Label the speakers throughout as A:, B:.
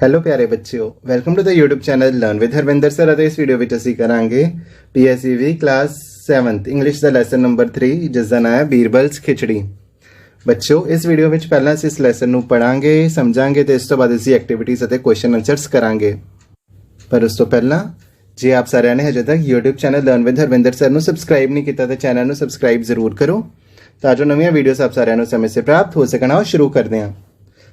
A: Hello प्यारे बच्चों, welcome to the YouTube channel learn with Harvinder sir. इस वीडियो ਵਿੱਚ ਅਸੀਂ ਕਰਾਂਗੇ PSEV क्लास 7th इंग्लिश ਦਾ ਲੈਸਨ ਨੰਬਰ 3 ਜਿਸ ਦਾ ਨਾਮ ਹੈ ਬੀਰਬਲਸ ਖਿਚੜੀ। ਬੱਚਿਓ, ਇਸ ਵੀਡੀਓ ਵਿੱਚ ਪਹਿਲਾਂ ਅਸੀਂ ਇਸ ਲੈਸਨ ਨੂੰ ਪੜਾਂਗੇ, ਸਮਝਾਂਗੇ ਤੇ ਇਸ ਤੋਂ ਬਾਅਦ ਅਸੀਂ ਐਕਟੀਵਿਟੀਜ਼ ਅਤੇ ਕੁਐਸਚਨ ਆਨਸਰਸ ਕਰਾਂਗੇ। ਪਰ ਉਸ ਤੋਂ ਪਹਿਲਾਂ ਜੇ ਆਪ ਸਾਰਿਆਂ ਨੇ ਹਜੇ ਤੱਕ YouTube channel learn with Harvinder sir ਨੂੰ ਸਬਸਕ੍ਰਾਈਬ ਨਹੀਂ ਕੀਤਾ ਤਾਂ ਚੈਨਲ ਨੂੰ ਸਬਸਕ੍ਰਾਈਬ ਜ਼ਰੂਰ ਕਰੋ ਤਾਂ ਜੋ ਨਵੀਆਂ ਵੀਡੀਓਜ਼ ਆਪ ਸਾਰਿਆਂ ਨੂੰ ਸਮੇਂ ਸਿਰ ਪ੍ਰਾਪਤ ਹੋ ਸਕਣ। ਆਓ ਸ਼ੁਰੂ ਕਰਦੇ ਹਾਂ।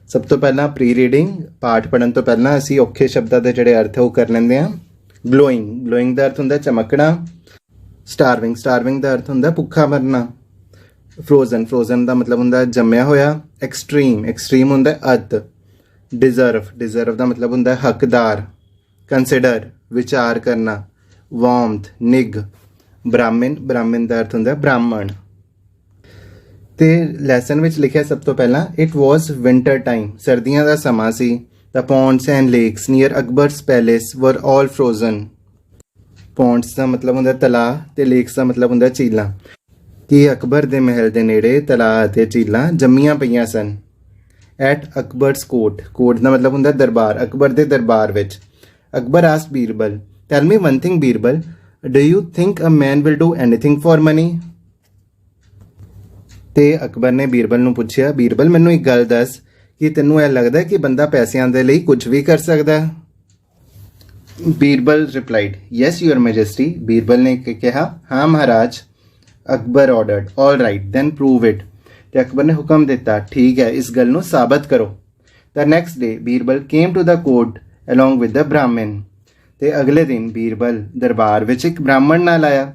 A: सब तो पहला प्री रीडिंग पाठ पढ़न तो पहला असी औखे शब्दों के जोड़े अर्थ वो कर लेंगे हाँ। ग्लोइंग, ग्लोइंग का अर्थ होंगे चमकना। स्टारविंग, स्टारविंग का अर्थ होंगे भुखा मरना। फ्रोजन, फ्रोजन का मतलब होंगे जम्या होया। एक्सट्रीम, एक्सट्रीम होंगे अत। डिजर्व, डिजर्व का मतलब होंगे हकदार। कंसिडर, विचार करना। वार्मथ, निग। ब्राह्मण, ब्राह्मण का अर्थ होंगे ब्राह्मण। तो लैसन में लिखा सब तो पहला इट वॉज विंटर टाइम, सर्दियों का समा सी। The ponds and lakes near Akbar's palace were all frozen. Ponds का मतलब होंगे तला ते लेक्स का मतलब होंगे झीलां। कि अकबर के महल के नेड़े तला ते झीलां जम्मियां पईयां सन। एट अकबर्स कोर्ट, कोर्ट का मतलब होंगे दरबार, अकबर के दरबार विच। Akbar asked Birbal, tell me one thing Birbal, do you think a man will do anything for money. तो अकबर ने बीरबल नूं पुछया, बीरबल मैनू एक गल दस कि तैनूं यह लगता है कि बंदा पैसों के लिए कुछ भी कर सकता है। Birbal replied, yes your majesty. Birbal ने कहा, हाँ महाराज। Akbar ordered, all right then prove it. तो अकबर ने हुक्म दिता, ठीक है, इस गल नूं साबित करो। The next day Birbal came to the court along with the Brahmin. तो अगले दिन बीरबल दरबार विच एक ब्राह्मण नाल आया।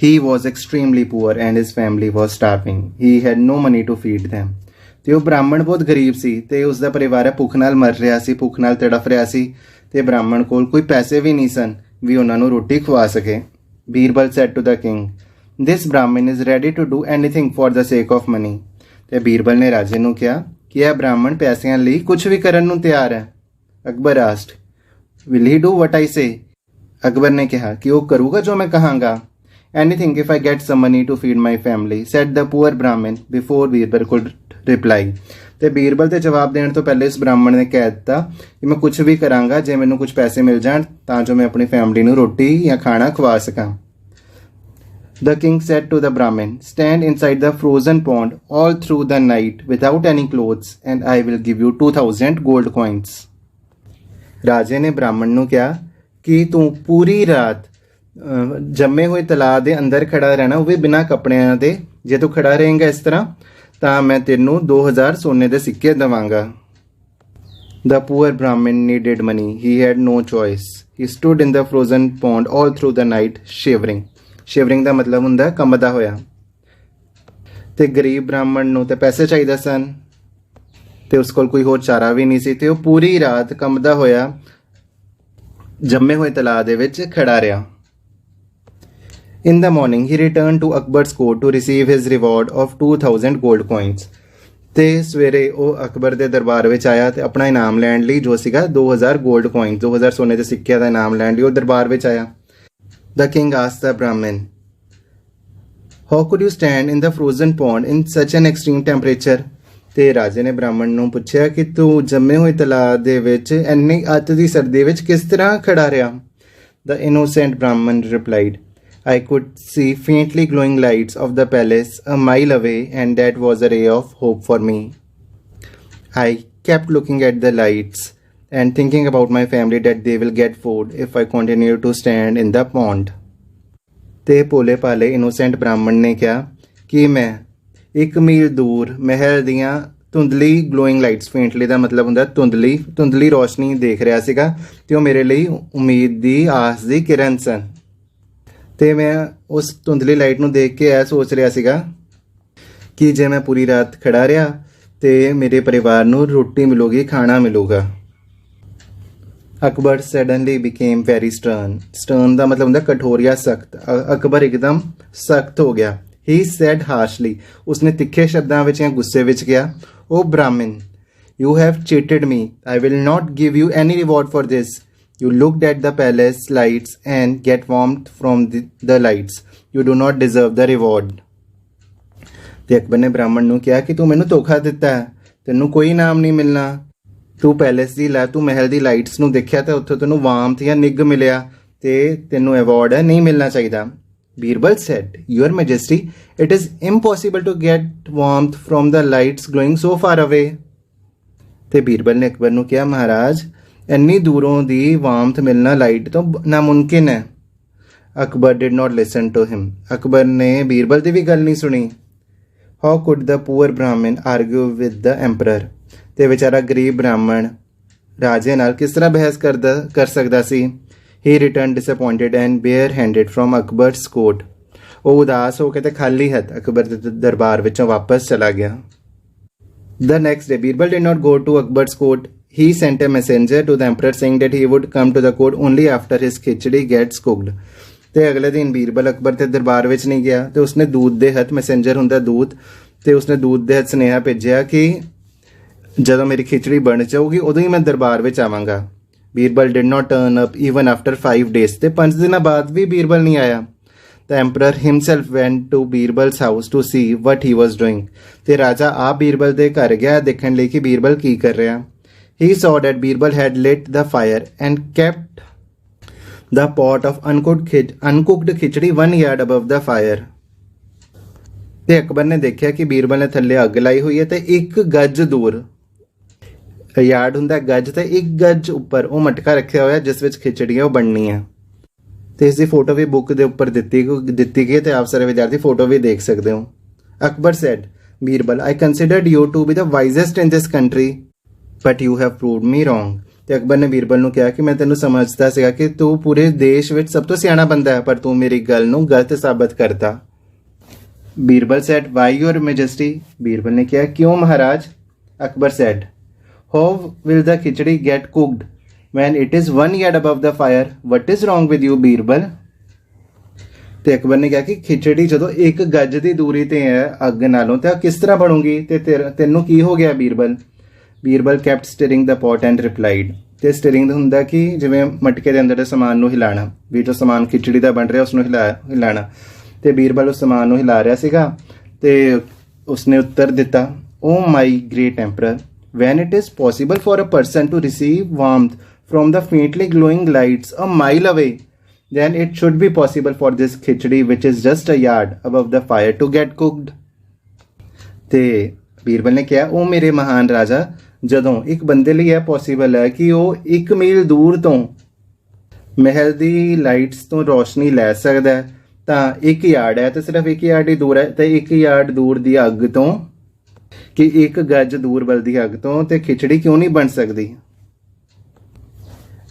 A: He was extremely poor and his family was starving. He had no money to feed them. ਤੇ ਉਹ ਬ੍ਰਾਹਮਣ ਬਹੁਤ ਗਰੀਬ ਸੀ ਤੇ ਉਸ ਦਾ ਪਰਿਵਾਰ ਭੁੱਖ ਨਾਲ ਮਰ ਰਿਹਾ ਸੀ, ਭੁੱਖ ਨਾਲ ਤੜਫ ਰਿਹਾ ਸੀ ਤੇ ਬ੍ਰਾਹਮਣ ਕੋਲ ਕੋਈ ਪੈਸੇ ਵੀ ਨਹੀਂ ਸਨ ਵੀ ਉਹਨਾਂ ਨੂੰ ਰੋਟੀ ਖਵਾ ਸਕੇ। Birbal said to the king, this Brahmin is ready to do anything for the sake of money. ਤੇ ਬੀਰਬਲ ਨੇ ਰਾਜੇ ਨੂੰ ਕਿਹਾ ਕਿ ਇਹ ਬ੍ਰਾਹਮਣ ਪੈਸਿਆਂ ਲਈ ਕੁਝ ਵੀ ਕਰਨ ਨੂੰ ਤਿਆਰ ਹੈ। Akbar asked, will he do what I say? Akbar ਨੇ ਕਿਹਾ ਕਿ ਉਹ ਕਰੂਗਾ ਜੋ ਮੈਂ ਕਹਾਂਗਾ। Anything if I get some money to feed my family, said the poor Brahmin before Birbal could reply. ਤੇ ਬੀਰਬਲ ਦੇ ਜਵਾਬ ਦੇਣ ਤੋਂ ਪਹਿਲੇ ਇਸ ਬ੍ਰਾਹਮਣ ਨੇ ਕਹਿ ਦਿੱਤਾ ਕਿ ਮੈਂ ਕੁਝ ਵੀ ਕਰਾਂਗਾ ਜੇ ਮੈਨੂੰ ਕੁਝ ਪੈਸੇ ਮਿਲ ਜਾਣ ਤਾਂ ਜੋ ਮੈਂ ਆਪਣੀ ਫੈਮਿਲੀ ਨੂੰ ਰੋਟੀ ਜਾਂ ਖਾਣਾ ਖਵਾ ਸਕਾਂ। The king said to the Brahmin, stand inside the frozen pond all through the night without any clothes and I will give you 2000 gold coins. ਰਾਜੇ ਨੇ ਬ੍ਰਾਹਮਣ ਨੂੰ ਕਿਹਾ ਕਿ ਤੂੰ ਪੂਰੀ ਰਾਤ जम्मे हुए तला दे अंदर खड़ा रहना, वो भी बिना कपड़ियां दे। जे तू खड़ा रहेगा इस तरह तो मैं तेनू 2000 सोने के सिक्के देवांगा। The poor Brahmin needed money, he had no choice. He stood in the frozen pond all through the night shivering. Shivering का मतलब हुंदा कंबदा होया। ते गरीब ब्राह्मण नू ते पैसे चाहिए सन ते उस कोल कोई होर चारा भी नहीं सी ते वो पूरी रात कंबदा होया जम्मे हुए तला दे विच खड़ा रहा। In the morning, he returned to Akbar's court to receive his reward of 2000 gold coins. ਤੇ ਸਵੇਰੇ ਉਹ ਅਕਬਰ ਦੇ ਦਰਬਾਰ ਵਿੱਚ ਆਇਆ ਤੇ ਆਪਣਾ ਇਨਾਮ ਲੈਣ ਲਈ ਜੋ ਸੀਗਾ 2000 ਗੋਲਡ ਕੋਇਨਸ, 2000 ਸੋਨੇ ਦੇ ਸਿੱਕਿਆਂ ਦਾ ਇਨਾਮ ਲੈਣ ਲਈ ਉਹ ਦਰਬਾਰ ਵਿੱਚ ਆਇਆ। The king asked the Brahmin, how could you stand in the frozen pond in such an extreme temperature? ਤੇ ਰਾਜੇ ਨੇ ਬ੍ਰਾਹਮਣ ਨੂੰ ਪੁੱਛਿਆ ਕਿ ਤੂੰ ਜੰਮੇ ਹੋਏ ਤਲਾਅ ਦੇ ਵਿੱਚ ਇੰਨੀ ਅੱਤ ਦੀ ਸਰਦੀ ਵਿੱਚ ਕਿਸ ਤਰ੍ਹਾਂ ਖੜਾ ਰਿਹਾ। The innocent Brahmin replied, I could see faintly glowing lights of the palace a mile away and that was a ray of hope for me. I kept looking at the lights and thinking about my family that they will get food if I continue to stand in the pond. ਤੇ ਭੋਲੇ ਭਾਲੇ innocent ਬ੍ਰਾਹਮਣ ਨੇ ਕਿਹਾ ਕਿ ਮੈਂ 1 ਮੀਲ ਦੂਰ ਮਹਿਲ ਦੀਆਂ ਧੁੰਦਲੀ glowing lights, ਫੇਂਟਲੀ ਦਾ ਮਤਲਬ ਹੁੰਦਾ ਧੁੰਦਲੀ ਰੋਸ਼ਨੀ ਦੇਖ ਰਿਹਾ ਸੀਗਾ ਤੇ ਉਹ ਮੇਰੇ ਲਈ ਉਮੀਦ ਦੀ ਆਸ ਦੀ ਕਿਰਨ ਸਨ। ਤੇ ਮੈਂ ਉਸ ਧੁੰਦਲੀ ਲਾਈਟ ਨੂੰ ਦੇਖ ਕੇ ਇਹ ਸੋਚ ਰਿਹਾ ਸੀਗਾ ਕਿ ਜੇ ਮੈਂ ਪੂਰੀ ਰਾਤ ਖੜਾ ਰਿਹਾ ਤੇ ਮੇਰੇ ਪਰਿਵਾਰ ਨੂੰ ਰੋਟੀ ਮਿਲੂਗੀ, ਖਾਣਾ ਮਿਲੂਗਾ। Akbar suddenly became very stern ਦਾ ਮਤਲਬ ਹੁੰਦਾ ਕਠੋਰ ਜਾਂ ਸਖਤ। ਅਕਬਰ ਇੱਕਦਮ ਸਖਤ ਹੋ ਗਿਆ। ਹੀ ਸੈਡ ਹਾਰਸ਼ਲੀ, ਉਸਨੇ ਤਿੱਖੇ ਸ਼ਬਦਾਂ ਵਿੱਚ ਜਾਂ ਗੁੱਸੇ ਵਿੱਚ ਕਿਹਾ, O Brahmin, you have cheated me, I will not give you any reward for this. You looked at the palace lights and get warmth from the lights. You do not deserve the reward. ਤੇ ਅਕਬਰ ਨੇ ਬ੍ਰਾਹਮਣ ਨੂੰ ਕਿਹਾ ਕਿ ਤੂੰ ਮੈਨੂੰ ਧੋਖਾ ਦਿੱਤਾ ਹੈ, ਤੈਨੂੰ ਕੋਈ ਇਨਾਮ ਨਹੀਂ ਮਿਲਣਾ। ਤੂੰ ਪੈਲੇਸ ਦੀ ਤੂੰ ਮਹਿਲ ਦੀ ਲਾਈਟਸ ਨੂੰ ਦੇਖਿਆ ਤਾਂ ਉੱਥੇ ਤੈਨੂੰ ਵਾਰਮਥ ਜਾਂ ਨਿੱਘ ਮਿਲਿਆ ਤੇ ਤੈਨੂੰ ਅਵਾਰਡ ਹੈ ਨਹੀਂ ਮਿਲਣਾ ਚਾਹੀਦਾ। Birbal said, your majesty, it is impossible to get warmth from the lights glowing so far away. ਤੇ ਬੀਰਬਲ ਨੇ ਅਕਬਰ ਨੂੰ ਕਿਹਾ, ਮਹਾਰਾਜ ਇੰਨੀ ਦੂਰੋਂ ਦੀ ਵਾਰਮਥ ਮਿਲਣਾ ਲਾਈਟ ਤੋਂ ਨਾਮੁਮਕਿਨ ਹੈ। Akbar did not listen to him. Akbar ਨੇ ਬੀਰਬਲ ਦੀ ਵੀ ਗੱਲ ਨਹੀਂ ਸੁਣੀ। ਹਾਊ ਕੁਡ ਦ ਪੂਅਰ ਬ੍ਰਾਹਮਣ ਆਰਗਿਊ ਵਿਦ ਦ ਐਂਪਰਰ। ਤੇ ਵਿਚਾਰਾ ਗਰੀਬ ਬ੍ਰਾਹਮਣ ਰਾਜੇ ਨਾਲ ਕਿਸ ਤਰ੍ਹਾਂ ਬਹਿਸ ਕਰ ਸਕਦਾ ਸੀ। He return disappointed and bare handed from Akbar's court. ਉਹ ਉਦਾਸ ਹੋ ਕੇ ਤੇ ਖਾਲੀ ਹੱਥ ਅਕਬਰ ਦੇ ਦਰਬਾਰ ਵਿੱਚੋਂ ਵਾਪਸ ਚਲਾ ਗਿਆ। The next day, Birbal did not go to Akbar's court. He sent a messenger to the emperor saying that he would come to the court only after his khichdi gets cooked. ਤੇ ਅਗਲੇ ਦਿਨ ਬੀਰਬਲ ਅਕਬਰ ਦੇ ਦਰਬਾਰ ਵਿੱਚ ਨਹੀਂ ਗਿਆ ਤੇ ਉਸਨੇ ਦੂਤ ਦੇ ਹੱਥ, ਮੈਸੇਂਜਰ ਹੁੰਦਾ ਦੂਤ, ਤੇ ਉਸਨੇ ਦੂਤ ਦੇ ਹੱਥ ਸੁਨੇਹਾ ਭੇਜਿਆ ਕਿ ਜਦੋਂ ਮੇਰੀ ਖਿਚੜੀ ਬਣ ਜਾਊਗੀ ਉਦੋਂ ਹੀ ਮੈਂ ਦਰਬਾਰ ਵਿੱਚ ਆਵਾਂਗਾ। Birbal did not turn up even after 5 days। ਤੇ 5 ਦਿਨਾਂ ਬਾਅਦ ਵੀ ਬੀਰਬਲ ਨਹੀਂ ਆਇਆ। The emperor himself went to Birbal's house to see what he was doing. ਤੇ ਰਾਜਾ ਆਪ ਬੀਰਬਲ ਦੇ ਘਰ ਗਿਆ ਦੇਖਣ ਲਈ ਕਿ ਬੀਰਬਲ ਕੀ ਕਰ ਰਿਹਾ। He saw that Birbal had lit the fire and kept the pot of uncooked khichdi 1 yard above the fire. ਤੇ ਅਕਬਰ ਨੇ ਦੇਖਿਆ ਕਿ ਬੀਰਬਲ ਨੇ ਥੱਲੇ ਅੱਗ ਲਾਈ ਹੋਈ ਹੈ ਤੇ 1 ਗੱਜ ਦੂਰ, ਯਾਰਡ ਹੁੰਦਾ ਗੱਜ, ਤੇ 1 ਗੱਜ ਉੱਪਰ ਉਹ ਮਟਕਾ ਰੱਖਿਆ ਹੋਇਆ ਜਿਸ ਵਿੱਚ ਖਿਚੜੀਆਂ ਉਹ ਬਣਨੀ ਹੈ। ਤੇ ਇਸ ਦੀ ਫੋਟੋ ਵੀ ਬੁੱਕ ਦੇ ਉੱਪਰ ਦਿੱਤੀ ਗਈ ਤੇ ਆਪ ਸਾਰੇ ਵਿਦਿਆਰਥੀ ਫੋਟੋ ਵੀ ਦੇਖ ਸਕਦੇ ਹੋ। Akbar said, Birbal, I considered you to be the wisest in this country, but you have proved me wrong. ਤੇ ਅਕਬਰ ਨੇ ਬੀਰਬਲ ਨੂੰ ਕਿਹਾ ਕਿ ਮੈਂ ਤੈਨੂੰ ਸਮਝਦਾ ਸੀਗਾ ਕਿ ਤੂੰ ਪੂਰੇ ਦੇਸ਼ ਵਿੱਚ ਸਭ ਤੋਂ ਸਿਆਣਾ ਬੰਦਾ ਹੈ, ਪਰ ਤੂੰ ਮੇਰੀ ਗੱਲ ਨੂੰ ਗਲਤ ਸਾਬਤ ਕਰਤਾ। Birbal said, why your majesty? Birbal ਨੇ ਕਿਹਾ, ਕਿਉਂ ਮਹਾਰਾਜ? Akbar said, how will the khichdi get cooked when it is 1 yard above the fire? What is wrong with you, Birbal? ਤੇ ਅਕਬਰ ਨੇ ਕਿਹਾ ਕਿ ਖਿਚੜੀ ਜਦੋਂ 1 ਗੱਜ ਦੀ ਦੂਰੀ ਤੇ ਹੈ ਅੱਗ ਨਾਲੋਂ ਤਾਂ ਕਿਸ ਤਰ੍ਹਾਂ ਬਣੂਗੀ ਤੇ ਤੈਨੂੰ ਕੀ ਹੋ ਗਿਆ Birbal? Birbal kept stirring the pot and replied. ਤੇ ਸਟੀਰਿੰਗ ਹੁੰਦਾ ਕਿ ਜਿਵੇਂ ਮਟਕੇ ਦੇ ਅੰਦਰ ਦੇ ਸਮਾਨ ਨੂੰ ਹਿਲਾਣਾ, ਵੀ ਜੋ ਸਮਾਨ ਖਿਚੜੀ ਦਾ ਬਣ ਰਿਹਾ ਉਸਨੂੰ ਹਿਲਾਣਾ। ਤੇ ਬੀਰਬਲ ਉਸ ਸਮਾਨ ਨੂੰ ਹਿਲਾ ਰਿਹਾ ਸੀਗਾ ਤੇ ਉਸਨੇ ਉੱਤਰ ਦਿੱਤਾ, ਓ ਮਾਈ great ਐਂਪਰਰ, when it is possible for a person to receive warmth from the faintly glowing lights a mile away, then it should be possible for this khichdi which is just a yard above the fire to get cooked. ਤੇ ਬੀਰਬਲ ਨੇ ਕਿਹਾ, ਉਹ ਮੇਰੇ ਮਹਾਨ ਰਾਜਾ, ਜਦੋਂ ਇੱਕ ਬੰਦੇ ਲਈ ਇਹ ਪੋਸੀਬਲ ਹੈ ਕਿ ਉਹ 1 ਮੀਲ ਦੂਰ ਤੋਂ ਮਹਿਲ ਦੀ ਲਾਈਟਸ ਤੋਂ ਰੋਸ਼ਨੀ ਲੈ ਸਕਦਾ ਹੈ, ਤਾਂ 1 ਯਾਰਡ ਹੈ ਤੇ ਸਿਰਫ 1 ਯਾਰਡ ਹੀ ਦੂਰ ਹੈ, ਤੇ 1 ਯਾਰਡ ਦੂਰ ਦੀ ਅੱਗ ਤੋਂ ਕਿ 1 ਗੱਜ ਦੂਰ ਬਲਦੀ ਅੱਗ ਤੋਂ ਤੇ ਖਿਚੜੀ ਕਿਉਂ ਨਹੀਂ ਬਣ ਸਕਦੀ?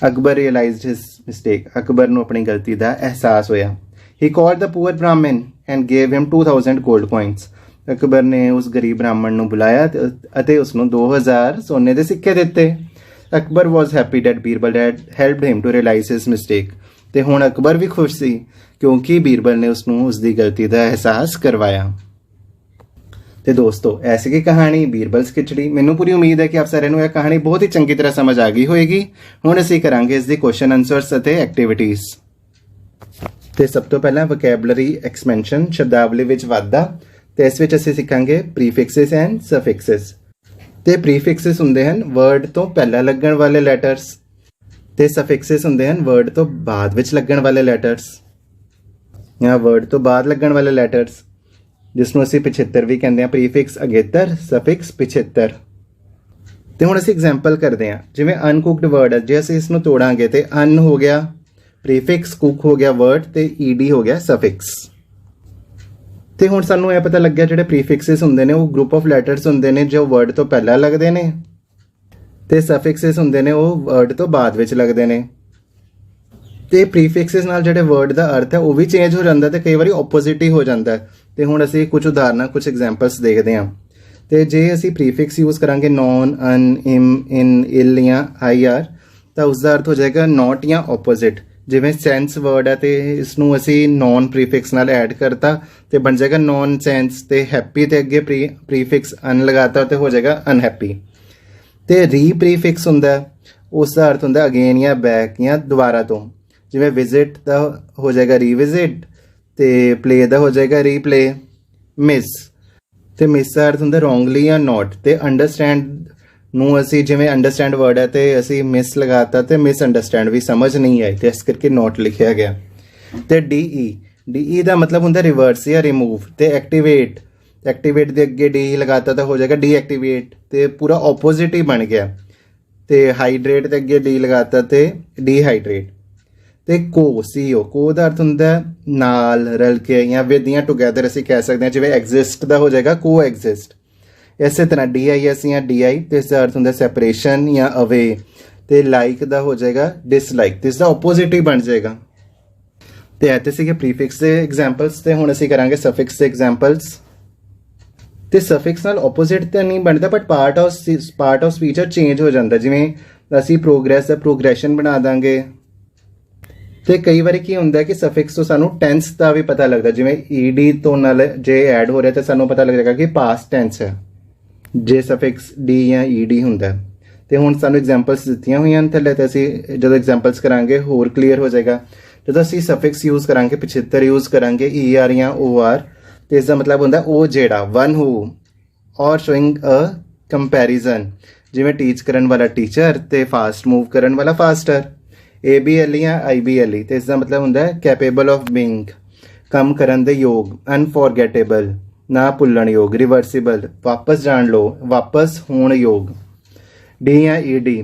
A: Akbar realized his mistake. Akbar ਨੂੰ ਆਪਣੀ ਗਲਤੀ ਦਾ ਅਹਿਸਾਸ ਹੋਇਆ। He called the poor Brahmin and gave him 2000 gold coins. Akbar ਨੇ ਉਸ ਗਰੀਬ ਬ੍ਰਾਹਮਣ ਨੂੰ ਬੁਲਾਇਆ ਅਤੇ ਉਸ ਨੂੰ 2000 ਸੋਨੇ ਦੇ ਸਿੱਕੇ ਦਿੱਤੇ। Akbar was happy that Birbal had helped him to realize his mistake. ਤੇ ਹੁਣ ਅਕਬਰ ਵੀ ਖੁਸ਼ ਸੀ ਕਿਉਂਕਿ ਬੀਰਬਲ ਨੇ ਉਸ ਨੂੰ ਉਸ ਦੀ ਗਲਤੀ ਦਾ ਅਹਿਸਾਸ ਕਰਵਾਇਆ। ਤੇ ਦੋਸਤੋ, ਐਸੀ ਕੀ ਕਹਾਣੀ ਬੀਰਬਲਸ ਖਿਚੜੀ। ਮੈਨੂੰ ਪੂਰੀ ਉਮੀਦ ਹੈ ਕਿ ਆਪ ਸਾਰਿਆਂ ਨੂੰ ਇਹ ਕਹਾਣੀ ਬਹੁਤ ਹੀ ਚੰਗੀ ਤਰ੍ਹਾਂ ਸਮਝ ਆ ਗਈ ਹੋਏਗੀ। ਹੁਣ ਅਸੀਂ ਕਰਾਂਗੇ ਇਸ ਦੇ ਕੁਐਸਚਨ ਆਨਸਰਸ ਅਤੇ ਐਕਟੀਵਿਟੀਜ਼। ਤੇ ਸਭ ਤੋਂ ਪਹਿਲਾਂ ਵੋਕੈਬਲਰੀ ਐਕਸਪੈਂਸ਼ਨ, ਸ਼ਬਦਾਵਲੀ ਵਿੱਚ ਵਾਧਾ। ਤੇ ਇਸ ਵਿੱਚ ਅਸੀਂ ਸਿੱਖਾਂਗੇ ਪ੍ਰੀਫਿਕਸਿਸ ਐਂਡ ਸਫਿਕਸਿਸ। ਤੇ ਪ੍ਰੀਫਿਕਸਿਸ ਹੁੰਦੇ ਹਨ ਵਰਡ ਤੋਂ ਪਹਿਲਾਂ ਲੱਗਣ ਵਾਲੇ ਲੈਟਰਸ, ਤੇ ਸਫਿਕਸਿਸ ਹੁੰਦੇ ਹਨ ਵਰਡ ਤੋਂ ਬਾਅਦ ਵਿੱਚ ਲੱਗਣ ਵਾਲੇ ਲੈਟਰਸ ਜਾਂ ਵਰਡ ਤੋਂ ਬਾਅਦ ਲੱਗਣ ਵਾਲੇ ਲੈਟਰਸ, ਜਿਸ ਨੂੰ ਅਸੀਂ ਪਿਛੇਤਰ ਵੀ ਕਹਿੰਦੇ ਹਾਂ। ਪ੍ਰੀਫਿਕਸ ਅਗੇਤਰ, ਸਫਿਕਸ ਪਿਛੇਤਰ। ਤੇ ਹੁਣ ਅਸੀਂ ਐਗਜ਼ਾਮਪਲ ਕਰਦੇ ਹਾਂ। ਜਿਵੇਂ ਅਨਕੁਕਡ ਵਰਡ ਹੈ, ਜੇ ਅਸੀਂ ਇਸ ਨੂੰ ਤੋੜਾਂਗੇ ਤੇ ਅਨ ਹੋ ਗਿਆ ਪ੍ਰੀਫਿਕਸ, ਕੁਕ ਹੋ ਗਿਆ ਵਰਡ, ਤੇ ਈਡੀ ਹੋ ਗਿਆ ਸਫਿਕਸ। ਤੇ ਹੁਣ ਸਾਨੂੰ ਇਹ ਪਤਾ ਲੱਗਿਆ ਜਿਹੜੇ ਪ੍ਰੀਫਿਕਸਿਸ ਹੁੰਦੇ ਨੇ ਉਹ ਗਰੁੱਪ ਆਫ ਲੈਟਰਸ ਹੁੰਦੇ ਨੇ ਜੋ ਵਰਡ ਤੋਂ ਪਹਿਲਾਂ ਲੱਗਦੇ ਨੇ, ਤੇ ਸਫਿਕਸਿਸ ਹੁੰਦੇ ਨੇ ਉਹ ਵਰਡ ਤੋਂ ਬਾਅਦ ਵਿੱਚ ਲੱਗਦੇ ਨੇ। ਤੇ ਪ੍ਰੀਫਿਕਸਿਸ ਨਾਲ ਜਿਹੜੇ ਵਰਡ ਦਾ ਅਰਥ ਹੈ ਉਹ ਵੀ ਚੇਂਜ ਹੋ ਜਾਂਦਾ ਤੇ ਕਈ ਵਾਰੀ ਆਪੋਜ਼ਿਟ ਹੀ ਹੋ ਜਾਂਦਾ। ਤੇ ਹੁਣ ਅਸੀਂ ਕੁਝ ਉਦਾਹਰਨਾਂ, ਕੁਝ ਐਗਜ਼ਾਮਪਲਸ ਦੇਖਦੇ ਹਾਂ। ਤੇ ਜੇ ਅਸੀਂ ਪ੍ਰੀਫਿਕਸ ਯੂਜ਼ ਕਰਾਂਗੇ ਨੌਨ, ਅਨ, ਇਮ, ਇਨ, ਇਲ ਜਾਂ ਆਈ ਆਰ, ਤਾਂ ਉਸ ਦਾ ਅਰਥ ਹੋ ਜਾਏਗਾ ਨੋਟ ਜਾਂ ਆਪੋਜ਼ਿਟ। ਜਿਵੇਂ ਸੈਂਸ ਵਰਡ ਹੈ ਤੇ ਇਸ ਨੂੰ ਅਸੀਂ ਨੌਨ ਪ੍ਰੀਫਿਕਸ ਨਾਲ ਐਡ ਕਰਤਾ ਤੇ ਬਣ ਜਾਏਗਾ ਨੌਨ ਸੈਂਸ, ਤੇ ਹੈਪੀ ਤੇ ਅੱਗੇ ਪ੍ਰੀਫਿਕਸ ਅਨ ਲਗਾਤਾ ਤੇ ਹੋ ਜਾਏਗਾ ਅਨਹੈਪੀ। ਤੇ ਰੀ ਪ੍ਰੀਫਿਕਸ ਹੁੰਦਾ, ਉਸ ਦਾ ਅਰਥ ਹੁੰਦਾ ਅਗੇਨ ਜਾਂ ਬੈਕ ਜਾਂ ਦੁਬਾਰਾ ਤੋਂ। ਜਿਵੇਂ ਵਿਜ਼ਿਟ ਦਾ ਹੋ ਜਾਏਗਾ ਰੀਵਿਜ਼ਿਟ, ਤੇ ਪਲੇ ਦਾ ਹੋ ਜਾਏਗਾ ਰੀਪਲੇ। ਮਿਸ, ਤੇ ਮਿਸ ਦਾ ਅਰਥ ਹੁੰਦਾ ਰੋਂਗਲੀ ਜਾਂ ਨੋਟ, ਤੇ ਅੰਡਰਸਟੈਂਡ ਨੂੰ ਅਸੀਂ ਜਿਵੇਂ ਅੰਡਰਸਟੈਂਡ ਵਰਡ ਹੈ ਤੇ ਅਸੀਂ ਮਿਸ ਲਗਾਤਾ ਤੇ ਮਿਸ ਅੰਡਰਸਟੈਂਡ ਵੀ ਸਮਝ ਨਹੀਂ ਆਈ ਤੇ ਇਸ ਕਰਕੇ ਨੋਟ ਲਿਖਿਆ ਗਿਆ। ਤੇ ਡੀ ਦਾ ਮਤਲਬ ਹੁੰਦਾ ਰਿਵਰਸ ਜਾਂ ਰਿਮੂਵ। ਤੇ ਐਕਟੀਵੇਟ ਦੇ ਅੱਗੇ ਡੀ ਲਗਾਤਾ ਤਾਂ ਹੋ ਜਾਏਗਾ ਡੀਐਕਟੀਵੇਟ, ਤੇ ਪੂਰਾ ਆਪੋਜ਼ਿਟ ਹੀ ਬਣ ਗਿਆ। ਤੇ ਹਾਈਡਰੇਟ ਦੇ ਅੱਗੇ ਡੀ ਲਗਾਤਾ ਤੇ ਡੀਹਾਈਡਰੇਟ। ਤੇ ਕੋ ਦਾ ਅਰਥ ਹੁੰਦਾ ਨਾਲ, ਰਲ ਕੇ ਜਾਂ ਵਿਦ ਜਾਂ ਟੂਗੈਦਰ ਅਸੀਂ ਕਹਿ ਸਕਦੇ ਹਾਂ। ਜਿਵੇਂ ਐਗਜ਼ਿਸਟ ਦਾ ਹੋ ਜਾਏਗਾ ਕੋ ਐਗਜ਼ਿਸਟ। ਇਸੇ ਤਰ੍ਹਾਂ DIS ਜਾਂ DI ਤੇ ਇਸ ਦਾ ਅਰਥ ਹੁੰਦਾ ਸੈਪਰੇਸ਼ਨ ਜਾਂ ਅਵੇ। ਤੇ ਲਾਈਕ ਦਾ ਹੋ ਜਾਏਗਾ ਡਿਸਲਾਈਕ, ਤੇ ਇਸ ਦਾ ਆਪੋਜ਼ਿਟ ਹੀ ਬਣ ਜਾਏਗਾ। ਤੇ ਇਹ ਤੇ ਸੀਗੇ ਪ੍ਰੀਫਿਕਸ ਦੇ ਐਗਜ਼ਾਮਪਲਸ। ਤੇ ਹੁਣ ਅਸੀਂ ਕਰਾਂਗੇ ਸਫਿਕਸ ਦੇ ਐਗਜ਼ਾਮਪਲਸ। ਤੇ ਸਫਿਕਸ ਨਾਲ ਆਪੋਜ਼ਿਟ ਤਾਂ ਨਹੀਂ ਬਣਦਾ, but part of speech change ਹੋ ਜਾਂਦਾ। ਜਿਵੇਂ ਅਸੀਂ ਪ੍ਰੋਗਰੈਸ ਦਾ ਪ੍ਰੋਗਰੈਸ਼ਨ ਬਣਾ ਦਾਂਗੇ। ਤੇ ਕਈ ਵਾਰੀ ਕੀ ਹੁੰਦਾ ਕਿ ਸਫਿਕਸ ਤੋਂ ਸਾਨੂੰ ਟੈਂਸ ਦਾ ਵੀ ਪਤਾ ਲੱਗਦਾ। ਜਿਵੇਂ ED ਤੋਂ ਨਾਲ ਜੇ ਐਡ ਹੋ ਰਿਹਾ ਤਾਂ ਸਾਨੂੰ ਪਤਾ ਲੱਗ ਜਾਏਗਾ ਕਿ ਪਾਸਟ ਟੈਂਸ ਹੈ ਜੇ ਸਫਿਕਸ D ਜਾਂ ED ਹੁੰਦਾ। ਤੇ ਹੁਣ ਸਾਨੂੰ ਐਗਜ਼ਾਮਪਲਸ ਦਿੱਤੀਆਂ ਹੋਈਆਂ ਹਨ ਥੱਲੇ, ਤੇ ਅਸੀਂ ਜਦੋਂ ਐਗਜ਼ਾਮਪਲਸ ਕਰਾਂਗੇ ਹੋਰ ਕਲੀਅਰ ਹੋ ਜਾਏਗਾ। ਜਦੋਂ ਅਸੀਂ ਸਫਿਕਸ ਯੂਜ਼ ਕਰਾਂਗੇ, ਪਿਛੇਤਰ ਯੂਜ਼ ਕਰਾਂਗੇ ER ਜਾਂ OR, ਤੇ ਇਸ ਦਾ ਮਤਲਬ ਹੁੰਦਾ ਉਹ ਜਿਹੜਾ, ਵਨ ਹੂ, ਔਰ ਸ਼ੋਇੰਗ ਅ ਕੰਪੈਰੀਜ਼ਨ। ਜਿਵੇਂ ਟੀਚ ਕਰਨ ਵਾਲਾ ਟੀਚਰ ਤੇ ਫਾਸਟ ਮੂਵ ਕਰਨ ਵਾਲਾ ਫਾਸਟਰ। ABLE ਜਾਂ IBLE, ਤੇ ਇਸ ਦਾ ਮਤਲਬ ਹੁੰਦਾ ਹੈ ਕੈਪੇਬਲ ਆਫ ਬੀਇੰਗ, ਕੰਮ ਕਰਨ ਦੇ ਯੋਗ। ਅਨਫੋਰਗੇਟੇਬਲ, ਨਾ ਭੁੱਲਣ ਯੋਗ। ਰਿਵਰਸੀਬਲ, ਵਾਪਸ ਜਾਣ ਲਓ, ਵਾਪਸ ਹੋਣ ਯੋਗ। D ਜਾਂ ED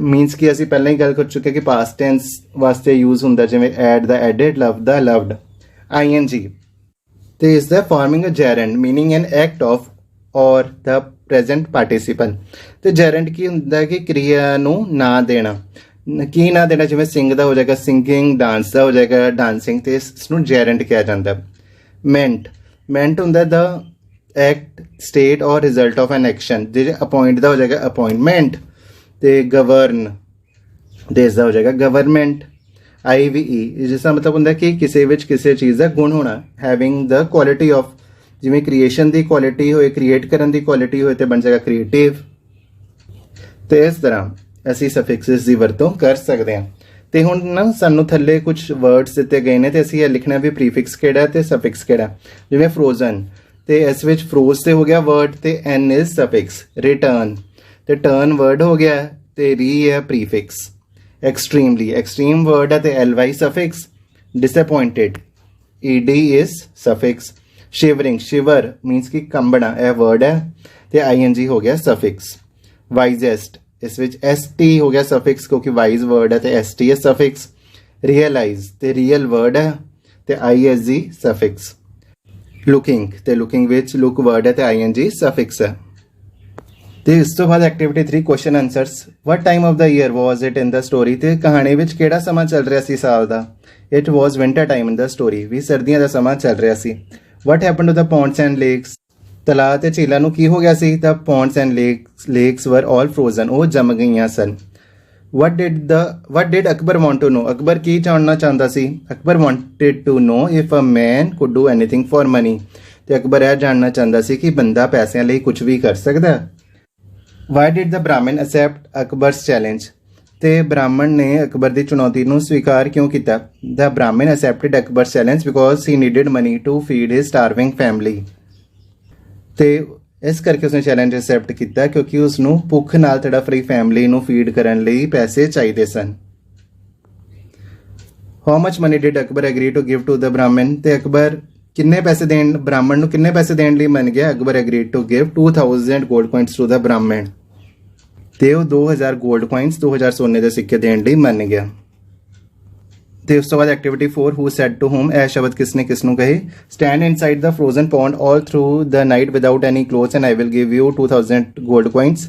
A: ਮੀਨਸ ਕਿ ਅਸੀਂ ਪਹਿਲਾਂ ਹੀ ਗੱਲ ਕਰ ਚੁੱਕੇ ਕਿ ਪਾਸਟ ਟੈਂਸ ਵਾਸਤੇ ਯੂਜ਼ ਹੁੰਦਾ। ਜਿਵੇਂ ਐਡ ਦਾ ਐਡਡ, ਲਵ ਦਾ ਲਵਡ। ING ਤੇ ਇਸ ਦਾ forming a gerund, meaning an act of or the present ਪਾਰਟੀਸੀਪਲ। ਤੇ ਜੈਰੈਂਡ ਕੀ ਹੁੰਦਾ ਕਿ ਕਿਰਿਆ ਨੂੰ ਨਾਂ ਦੇਣਾ। ਕੀ ਨਾਂ ਦੇਣਾ? ਜਿਵੇਂ ਸਿੰਗ ਦਾ ਹੋ ਜਾਏਗਾ ਸਿੰਗਿੰਗ, ਡਾਂਸ ਦਾ ਹੋ ਜਾਏਗਾ ਡਾਂਸਿੰਗ, ਤੇ ਇਸ ਨੂੰ ਜੈਰੈਂਡ ਕਿਹਾ ਜਾਂਦਾ। ਮੈਂਟ ਹੁੰਦਾ ਦਾ ਐਕਟ, ਸਟੇਟ ਔਰ ਰਿਜ਼ਲਟ ਆਫ ਐਨ ਐਕਸ਼ਨ। ਜੇ ਅਪੋਇੰਟ ਦਾ ਹੋ ਜਾਏਗਾ ਅਪੋਇੰਟਮੈਂਟ। ਤੇ ਗਵਰਨ ਤੇ ਇਸ ਦਾ ਹੋ ਜਾਏਗਾ ਗਵਰਨਮੈਂਟ। IVE ਜਿਸ ਦਾ ਮਤਲਬ ਹੁੰਦਾ ਕਿ ਕਿਸੇ ਵਿੱਚ ਕਿਸੇ ਚੀਜ਼ ਦਾ ਗੁਣ ਹੋਣਾ। ਹੈਵਿੰਗ ਦਾ ਕੁਆਲਿਟੀ ਆਫ, ਜਿਵੇਂ ਕ੍ਰੀਏਸ਼ਨ ਦੀ ਕੁਆਲਿਟੀ ਹੋਏ, ਕ੍ਰੀਏਟ ਕਰਨ ਦੀ ਕੁਆਲਿਟੀ ਹੋਏ ਤੇ ਬਣ ਜਾਏਗਾ ਕ੍ਰੀਏਟਿਵ। ਤੇ ਇਸ ਤਰ੍ਹਾਂ ਅਸੀਂ ਸਫਿਕਸਿਸ ਦੀ ਵਰਤੋਂ ਕਰ ਸਕਦੇ ਹਾਂ। ਤੇ ਹੁਣ ਨਾ ਸਾਨੂੰ ਥੱਲੇ ਕੁਝ ਵਰਡਸ ਦਿੱਤੇ ਗਏ ਨੇ ਤੇ ਅਸੀਂ ਇਹ ਲਿਖਣਾ ਵੀ ਪ੍ਰੀਫਿਕਸ ਕਿਹੜਾ ਤੇ ਸਫਿਕਸ ਕਿਹੜਾ। ਜਿਵੇਂ ਫਰੋਜ਼ਨ, ਤੇ ਇਸ ਵਿੱਚ ਫਰੋਜ਼ ਤੇ ਹੋ ਗਿਆ ਵਰਡ ਤੇ N ਇਜ਼ ਸਫਿਕਸ। ਰਿਟਰਨ ਤੇ ਟਰਨ ਵਰਡ ਹੋ ਗਿਆ ਤੇ ਰੀ ਹੈ ਪ੍ਰੀਫਿਕਸ। ਐਕਸਟ੍ਰੀਮਲੀ, ਐਕਸਟ੍ਰੀਮ ਵਰਡ ਹੈ ਤੇ LY suffix. Disappointed, ED is suffix. Shivering, shiver means ਕਿ ਕੰਬਣਾ, ਇਹ ਵਰਡ ਹੈ ਤੇ ING ਹੋ ਗਿਆ ਸਫਿਕਸ। ਵਾਈਜ਼ੈਸਟ, ਇਸ ਵਿੱਚ ST ਹੋ ਗਿਆ ਸਫਿਕਸ ਕਿਉਂਕਿ ਵਾਈਜ਼ ਵਰਡ ਹੈ ਤੇ ST ਹੈ ਸਫਿਕਸ। ਰੀਅਲਾਈਜ਼ ਤੇ ਰੀਅਲ ਵਰਡ ਹੈ ਤੇ ISG ਸਫਿਕਸ। ਲੁਕਿੰਗ ਤੇ ਲੁਕਿੰਗ ਵਿੱਚ ਲੁਕ ਵਰਡ ਹੈ ਤੇ ING ਸਫਿਕਸ ਹੈ। ਤੇ ਇਸ ਤੋਂ ਬਾਅਦ activity 3 question answers. What time of the year was it in the story? ਤੇ ਕਹਾਣੀ ਵਿੱਚ ਕਿਹੜਾ ਸਮਾਂ ਚੱਲ ਰਿਹਾ ਸੀ ਸਾਲ ਦਾ? It was winter time in the story, ਵੀ ਸਰਦੀਆਂ ਦਾ ਸਮਾਂ ਚੱਲ ਰਿਹਾ ਸੀ। What happen to the ponds and lakes? ਤਲਾਅ ਤੇ ਝੀਲਾਂ ਨੂੰ ਕੀ ਹੋ ਗਿਆ ਸੀ? The ponds and lakes were all frozen, ਉਹ ਜੰਮ ਗਈਆਂ ਸਨ। What did Akbar want to know? Akbar ਕੀ ਜਾਣਨਾ ਚਾਹੁੰਦਾ ਸੀ? Akbar wanted to know if a man could do anything for money. ਤੇ ਅਕਬਰ ਇਹ ਜਾਣਨਾ ਚਾਹੁੰਦਾ ਸੀ ਕਿ ਬੰਦਾ ਪੈਸਿਆਂ ਲਈ ਕੁਝ ਵੀ ਕਰ ਸਕਦਾ। ਵਾਈ ਡਿਡ ਦਾ ਬ੍ਰਾਹਮਣ ਅਸੈਪਟ ਅਕਬਰਸ ਚੈਲੰਜ? ਤੇ ਬ੍ਰਾਹਮਣ ਨੇ ਅਕਬਰ ਦੀ ਚੁਣੌਤੀ ਨੂੰ ਸਵੀਕਾਰ ਕਿਉਂ ਕੀਤਾ? The Brahmin accepted Akbar's challenge because he needed money to feed his starving family. ਤੇ ਇਸ ਕਰਕੇ ਉਸਨੇ ਚੈਲੰਜ ਐਕਸੈਪਟ ਕੀਤਾ ਕਿਉਂਕਿ ਉਸਨੂੰ ਭੁੱਖ ਨਾਲ ਤੜਫ ਰਹੀ ਫੈਮਿਲੀ ਨੂੰ ਫੀਡ ਕਰਨ ਲਈ ਪੈਸੇ ਚਾਹੀਦੇ ਸਨ। How much money did Akbar agree to give to the Brahmin? ਤੇ ਅਕਬਰ ਕਿੰਨੇ ਪੈਸੇ ਦੇਣ, ਬ੍ਰਾਹਮਣ ਨੂੰ ਕਿੰਨੇ ਪੈਸੇ ਦੇਣ ਲਈ ਮੰਨ ਗਿਆ? Akbar agreed to give 2000 gold coins to the Brahmin. ਤੇ ਉਹ 2000 ਗੋਲਡ ਕੋਇਨਸ, 2000 ਸੋਨੇ ਦੇ ਸਿੱਕੇ ਦੇਣ ਲਈ ਮੰਨ ਗਿਆ। ਤੇ ਉਸ ਤੋਂ ਬਾਅਦ activity 4 who said to whom? ਇਹ ਸ਼ਬਦ ਕਿਸਨੇ ਕਿਸ ਨੂੰ ਕਹੇ? Stand inside the frozen pond all through the night without any clothes and I will give you 2000 gold coins.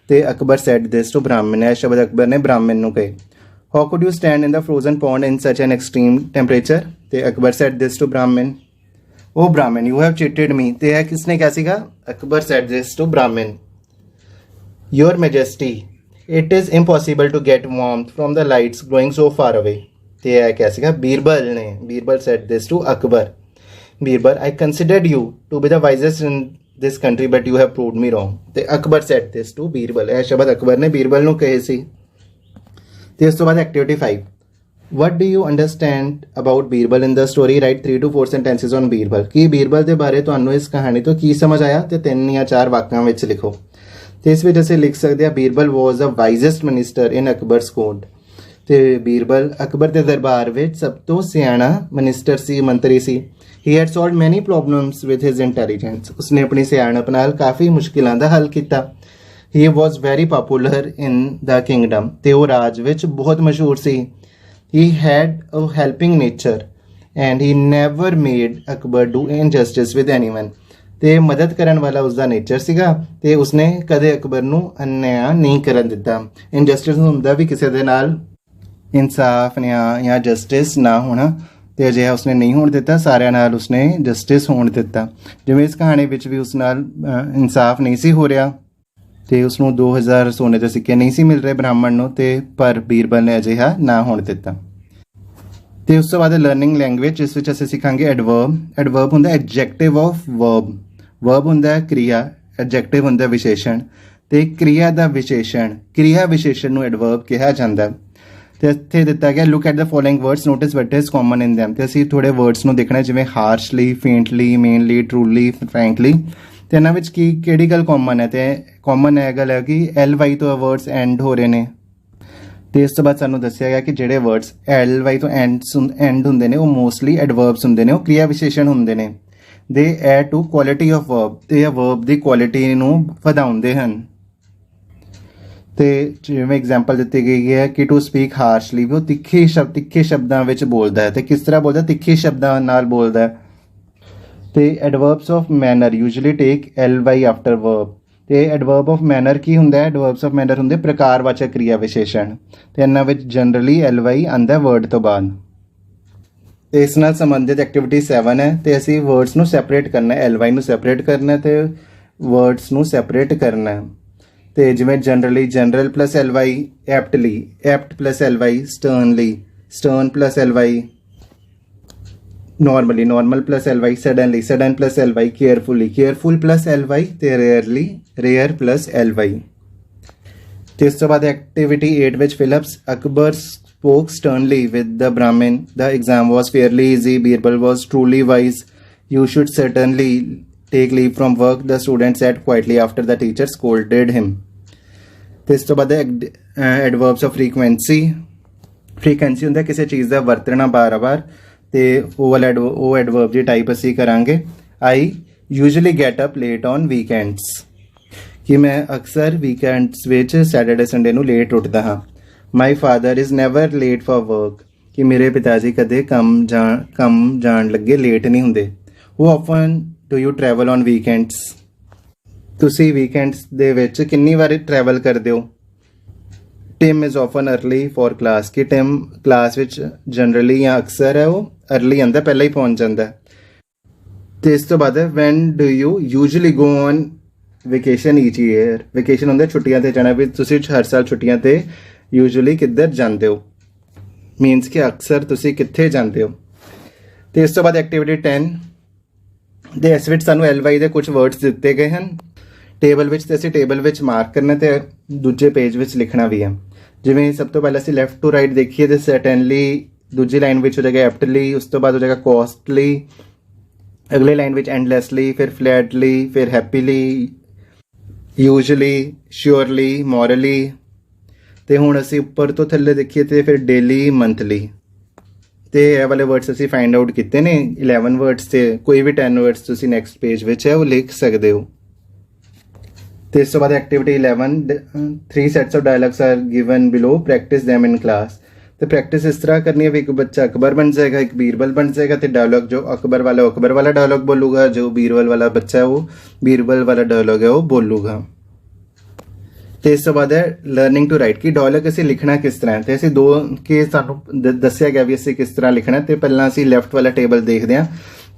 A: ਤੇ ਅਕਬਰ ਸੈਡ ਦਿਸ ਟੂ ਬ੍ਰਾਹਮਣ, ਇਹ ਸ਼ਬਦ ਅਕਬਰ ਨੇ ਬ੍ਰਾਹਮਣ ਨੂੰ ਕਹੇ। How could you stand in the frozen pound in such N extreme temperature? ਤੇ Akbar said this to ਬ੍ਰਾਹਮਣ। ਉਹ ਬ੍ਰਾਹਮਣ, ਯੂ ਹੈਵ ਚੀਟਡ ਮੀ। ਤੇ ਇਹ ਕਿਸਨੇ ਕਿਹਾ ਸੀਗਾ? Akbar said this to Brahmin. Your majesty, it is impossible to get warmth from the lights glowing so far away. ਤੇ ਇਹ ਕਿਹਾ ਸੀਗਾ ਬੀਰਬਲ ਨੇ। Birbal said this to Akbar. Birbal, I considered you to be the wisest in this country but you have proved me wrong. ਤੇ Akbar said this to Birbal, ਇਹ ਸ਼ਬਦ ਅਕਬਰ ਨੇ ਬੀਰਬਲ ਨੂੰ ਕਹੇ ਸੀ। ਤੇ ਇਸ ਤੋਂ ਬਾਅਦ activity 5 what do you understand about Birbal in the story? Write 3 to 4 sentences on Birbal. ਕੀ ਬੀਰਬਲ ਦੇ ਬਾਰੇ ਤੁਹਾਨੂੰ ਇਸ ਕਹਾਣੀ ਤੋਂ ਕੀ ਸਮਝ ਆਇਆ? ਤੇ 3 ਜਾਂ 4 ਵਾਕਾਂ ਵਿੱਚ ਲਿਖੋ। ਤੇ ਇਸ ਵਿੱਚ ਅਸੀਂ ਲਿਖ ਸਕਦੇ ਹਾਂ ਬੀਰਬਲ ਵਾਜ਼ ਅ ਵਾਈਜ਼ੈਸਟ ਮਿਨਿਸਟਰ ਇਨ ਅਕਬਰਸ ਕੋਰਟ। ਤੇ ਬੀਰਬਲ ਅਕਬਰ ਦੇ ਦਰਬਾਰ ਵਿੱਚ ਸਭ ਤੋਂ ਸਿਆਣਾ ਮਿਨਿਸਟਰ ਸੀ, ਮੰਤਰੀ ਸੀ। He had solved many problems with his intelligence. ਉਸਨੇ ਆਪਣੀ ਸਿਆਣਪ ਨਾਲ ਕਾਫੀ ਮੁਸ਼ਕਿਲਾਂ ਦਾ ਹੱਲ ਕੀਤਾ। He was very popular in the kingdom. ਤੇ ਉਹ ਰਾਜ ਵਿੱਚ ਬਹੁਤ ਮਸ਼ਹੂਰ ਸੀ। He had a helping nature and he never made Akbar do injustice with anyone. ਤੇ ਮਦਦ ਕਰਨ ਵਾਲਾ ਉਸਦਾ ਨੇਚਰ ਸੀਗਾ ਤੇ ਉਸਨੇ ਕਦੇ ਅਕਬਰ ਨੂੰ ਅਨਿਆਂ ਨਹੀਂ ਕਰਨ ਦਿੱਤਾ। ਇਨਜਸਟਿਸ ਹੁੰਦਾ ਵੀ ਕਿਸੇ ਦੇ ਨਾਲ ਇਨਸਾਫ, ਨਿਆਂ ਜਾਂ ਜਸਟਿਸ ਨਾ ਹੋਣਾ, ਤੇ ਅਜਿਹਾ ਉਸਨੇ ਨਹੀਂ ਹੋਣ ਦਿੱਤਾ। ਸਾਰਿਆਂ ਨਾਲ ਉਸਨੇ ਜਸਟਿਸ ਹੋਣ ਦਿੱਤਾ। ਜਿਵੇਂ ਇਸ ਕਹਾਣੀ ਵਿੱਚ ਵੀ ਉਸ ਨਾਲ ਇਨਸਾਫ ਨਹੀਂ ਸੀ ਹੋ ਰਿਹਾ ਤੇ ਉਸਨੂੰ 2000 ਸੋਨੇ ਦੇ ਸਿੱਕੇ ਨਹੀਂ ਸੀ ਮਿਲ ਰਹੇ ਬ੍ਰਾਹਮਣ ਨੂੰ, ਤੇ ਪਰ ਬੀਰਬਲ ਨੇ ਅਜਿਹਾ ਨਾ ਹੋਣ ਦਿੱਤਾ। ਤੇ ਉਸ ਤੋਂ ਬਾਅਦ ਲਰਨਿੰਗ ਲੈਂਗੁਏਜ, ਜਿਸ ਵਿੱਚ ਅਸੀਂ ਸਿੱਖਾਂਗੇ ਐਡਵਰਬ। ਐਡਵਰਬ ਹੁੰਦਾ ਐਡਜੈਕਟਿਵ ਆਫ ਵਰਬ। ਵਰਬ ਹੁੰਦਾ ਕਿਰਿਆ, ਐਡਜੈਕਟਿਵ ਹੁੰਦਾ ਵਿਸ਼ੇਸ਼ਣ, ਤੇ ਕਿਰਿਆ ਦਾ ਵਿਸ਼ੇਸ਼ਣ, ਕਿਰਿਆ ਵਿਸ਼ੇਸ਼ਣ ਨੂੰ ਐਡਵਰਬ ਕਿਹਾ ਜਾਂਦਾ। ਤੇ ਇੱਥੇ ਦਿੱਤਾ ਗਿਆ look at the following words, notice what is common in them. ਤੇ ਅਸੀਂ ਥੋੜੇ ਵਰਡਸ ਨੂੰ ਦੇਖਣਾ, ਜਿਵੇਂ ਹਾਰਸ਼ਲੀ, ਫੇਂਟਲੀ, ਮੇਨਲੀ, ਟਰੂਲੀ, ਫਰੈਂਕਲੀ। ਤੇ ਇਹਨਾਂ ਵਿੱਚ ਕਿਹੜੀ ਗੱਲ ਕਾਮਨ ਹੈ? ਤੇ ਕਾਮਨ ਇਹ ਗੱਲ ਹੈ ਕਿ LY ਤੋਂ ਵਰਡਸ ਐਂਡ ਹੋ ਰਹੇ ਨੇ। ਤੇ ਇਸ ਤੋਂ ਬਾਅਦ ਸਾਨੂੰ ਦੱਸਿਆ ਗਿਆ ਕਿ ਜਿਹੜੇ ਵਰਡਸ LY ਤੋਂ ਐਂਡ ਹੁੰਦੇ ਨੇ ਉਹ ਮੋਸਟਲੀ ਐਡਵਰਬਸ ਹੁੰਦੇ ਨੇ, ਉਹ ਕਿਰਿਆ ਵਿਸ਼ੇਸ਼ਣ ਹੁੰਦੇ ਨੇ। They add to quality of verb, ਤੇ ਇਹ ਵਰਬ ਦੀ ਕੁਆਲਿਟੀ ਨੂੰ ਵਧਾਉਂਦੇ ਹਨ। ਤੇ ਜਿਵੇਂ ਐਗਜ਼ਾਮਪਲ ਦਿੱਤੀ ਗਈ ਹੈ ਕਿ ਟੂ ਸਪੀਕ ਹਾਰਸ਼ਲੀ, ਉਹ ਤਿੱਖੇ ਸ਼ਬਦਾਂ ਵਿੱਚ ਬੋਲਦਾ ਹੈ। ਤੇ ਕਿਸ ਤਰ੍ਹਾਂ ਬੋਲਦਾ? ਤਿੱਖੇ ਸ਼ਬਦਾਂ ਨਾਲ ਬੋਲਦਾ ਹੈ। ਤੇ adverbs of manner usually take LY after verb. ਤੇ ਐਡਵਰਬ ਆਫ ਮੈਨਰ ਕੀ ਹੁੰਦਾ ਹੈ? ਐਡਵਰਬਸ ਆਫ ਮੈਨਰ ਹੁੰਦੇ ਪ੍ਰਕਾਰਵਾਚਕ ਕਿਰਿਆ ਵਿਸ਼ੇਸ਼ਣ, ਤੇ ਇਹਨਾਂ ਵਿੱਚ ਜਨਰਲੀ LY ਆਉਂਦਾ ਵਰਡ ਤੋਂ ਬਾਅਦ। ਤੇ ਇਸ ਨਾਲ ਸੰਬੰਧਿਤ ਐਕਟੀਵਿਟੀ 7 ਹੈ। ਤੇ ਅਸੀਂ ਵਰਡਸ ਨੂੰ ਸੈਪਰੇਟ ਕਰਨਾ, LY ਨੂੰ ਸੈਪਰੇਟ ਕਰਨਾ ਤੇ ਵਰਡਸ ਨੂੰ ਸੈਪਰੇਟ ਕਰਨਾ। ਤੇ ਜਿਵੇਂ generally, general plus LY, aptly, apt plus LY, sternly, stern plus LY, normally, normal plus LY, suddenly, sudden plus LY, carefully, careful plus LY, ਤੇ ਰੇਅਰਲੀ, ਰੇਅਰ ਪਲੱਸ LY। ਤੇ ਇਸ ਤੋਂ ਬਾਅਦ ਐਕਟੀਵਿਟੀ 8 ਵਿੱਚ fill ups Akbar spoke sternly with the Brahmin. The exam was fairly easy. Birbal was truly wise. You should certainly take leave from work, the student said quietly after the teacher scolded him. ਤੇ ਇਸ ਤੋਂ ਬਾਅਦ ਐਡਵਰਬਸ of frequency. Frequency ਹੁੰਦਾ ਕਿਸੇ ਚੀਜ਼ ਦਾ ਵਰਤਣਾ ਬਾਰ-ਬਾਰ, ਤੇ ਉਹ ਐਡਵਰਬ ਦੀ ਟਾਈਪ ਅਸੀਂ ਕਰਾਂਗੇ I usually get up late on weekends, ਕਿ ਮੈਂ ਅਕਸਰ ਵੀਕਐਂਡਸ ਵਿੱਚ ਸੈਟਰਡੇ ਸੰਡੇ ਨੂੰ ਲੇਟ ਉੱਠਦਾ ਹਾਂ। My father is never late for work, ਕਿ ਮੇਰੇ ਪਿਤਾ ਜੀ ਕਦੇ ਕੰਮ ਜਾਣ ਲੱਗੇ ਲੇਟ ਨਹੀਂ ਹੁੰਦੇ। How often do you travel on weekends? ਤੁਸੀਂ ਵੀਕਐਂਡਸ ਦੇ ਵਿੱਚ ਕਿੰਨੀ ਵਾਰੀ ਟਰੈਵਲ ਕਰਦੇ ਹੋ? Tim is often early for class, ਕਿ ਟਿਮ ਕਲਾਸ ਵਿੱਚ ਜਨਰਲੀ ਜਾਂ ਅਕਸਰ ਹੈ ਉਹ ਅਰਲੀ ਆਉਂਦਾ, ਪਹਿਲਾਂ ਹੀ ਪਹੁੰਚ ਜਾਂਦਾ। ਤੇ ਇਸ ਤੋਂ ਬਾਅਦ when do you usually go on vacation each year. Vacation ਹੁੰਦਾ ਛੁੱਟੀਆਂ ਤੇ ਜਾਣਾ, ਵੀ ਤੁਸੀਂ ਹਰ ਸਾਲ ਛੁੱਟੀਆਂ ਤੇ ਯੂਜੂਅਲੀ ਕਿੱਧਰ ਜਾਂਦੇ ਹੋ, ਮੀਨਸ ਕਿ ਅਕਸਰ ਤੁਸੀਂ ਕਿੱਥੇ ਜਾਂਦੇ ਹੋ। ਤੇ ਇਸ ਤੋਂ ਬਾਅਦ ਐਕਟੀਵਿਟੀ 10 ਦੇ ਇਸ ਵਿੱਚ ਸਾਨੂੰ LY ਦੇ ਕੁਝ ਵਰਡਸ ਦਿੱਤੇ ਗਏ ਹਨ ਟੇਬਲ ਵਿੱਚ, ਤੇ ਅਸੀਂ ਟੇਬਲ ਵਿੱਚ ਮਾਰਕ ਕਰਨਾ ਤੇ ਦੂਜੇ ਪੇਜ ਵਿੱਚ ਲਿਖਣਾ ਵੀ ਹੈ। ਜਿਵੇਂ ਸਭ ਤੋਂ ਪਹਿਲਾਂ ਅਸੀਂ ਲੈਫਟ ਟੂ ਰਾਈਟ ਦੇਖੀਏ ਤੇ ਸਰਟਨਲੀ ਦੂਜੀ ਲਾਈਨ ਵਿੱਚ ਹੋ ਜਾਏਗਾ ਐਪਟਲੀ, ਉਸ ਤੋਂ ਬਾਅਦ ਹੋ ਜਾਏਗਾ ਕੋਸਟਲੀ, ਅਗਲੇ ਲਾਈਨ ਵਿੱਚ ਐਂਡਲੈਸਲੀ, ਫਿਰ ਫਲੈਟਲੀ, ਫਿਰ ਹੈਪੀਲੀ, ਯੂਜੂਅਲੀ, ਸ਼ਿਓਰਲੀ, ਮੋਰਲੀ। ਤੇ ਹੁਣ ਅਸੀਂ ਉੱਪਰ ਤੋਂ ਥੱਲੇ ਦੇਖੀਏ ਤੇ ਫਿਰ ਡੇਲੀ, ਮੰਥਲੀ। ਤੇ ਇਹ ਵਾਲੇ ਵਰਡਸ ਅਸੀਂ ਫਾਈਂਡ ਆਊਟ ਕੀਤੇ ਨੇ 11 ਵਰਡਸ, ਤੇ ਕੋਈ ਵੀ 10 ਵਰਡਸ ਤੁਸੀਂ ਨੈਕਸਟ ਪੇਜ ਵਿੱਚ ਹੈ ਉਹ ਲਿਖ ਸਕਦੇ ਹੋ। ਤੇ ਇਸ ਤੋਂ ਬਾਅਦ activity 11 3 sets of dialogues are given below, practise them in class. ਤੇ ਪ੍ਰੈਕਟਿਸ ਇਸ ਤਰ੍ਹਾਂ ਕਰਨੀ ਹੈ ਵੀ ਇੱਕ ਬੱਚਾ ਅਕਬਰ ਬਣ ਜਾਏਗਾ, ਇੱਕ ਬੀਰਬਲ ਬਣ ਜਾਏਗਾ, ਤੇ ਡਾਇਲੌਗ ਜੋ ਅਕਬਰ ਵਾਲਾ ਉਹ ਅਕਬਰ ਵਾਲਾ ਡਾਇਲੌਗ ਬੋਲੂਗਾ, ਜੋ ਬੀਰਬਲ ਵਾਲਾ ਬੱਚਾ ਹੈ ਉਹ ਬੀਰਬਲ ਵਾਲਾ ਡਾਇਲੌਗ ਹੈ ਉਹ ਬੋਲੂਗਾ। ਤੇ ਇਸ ਤੋਂ ਬਾਅਦ ਹੈ ਲਰਨਿੰਗ ਟੂ ਰਾਈਟ, ਕਿ ਡਾਇਲੌਗ ਅਸੀਂ ਲਿਖਣਾ ਕਿਸ ਤਰ੍ਹਾਂ। ਤੇ ਅਸੀਂ ਦੋ ਕੇ ਸਾਨੂੰ ਦੱਸਿਆ ਗਿਆ ਵੀ ਅਸੀਂ ਕਿਸ ਤਰ੍ਹਾਂ ਲਿਖਣਾ। ਤੇ ਪਹਿਲਾਂ ਅਸੀਂ ਲੈਫਟ ਵਾਲਾ ਟੇਬਲ ਦੇਖਦੇ ਹਾਂ।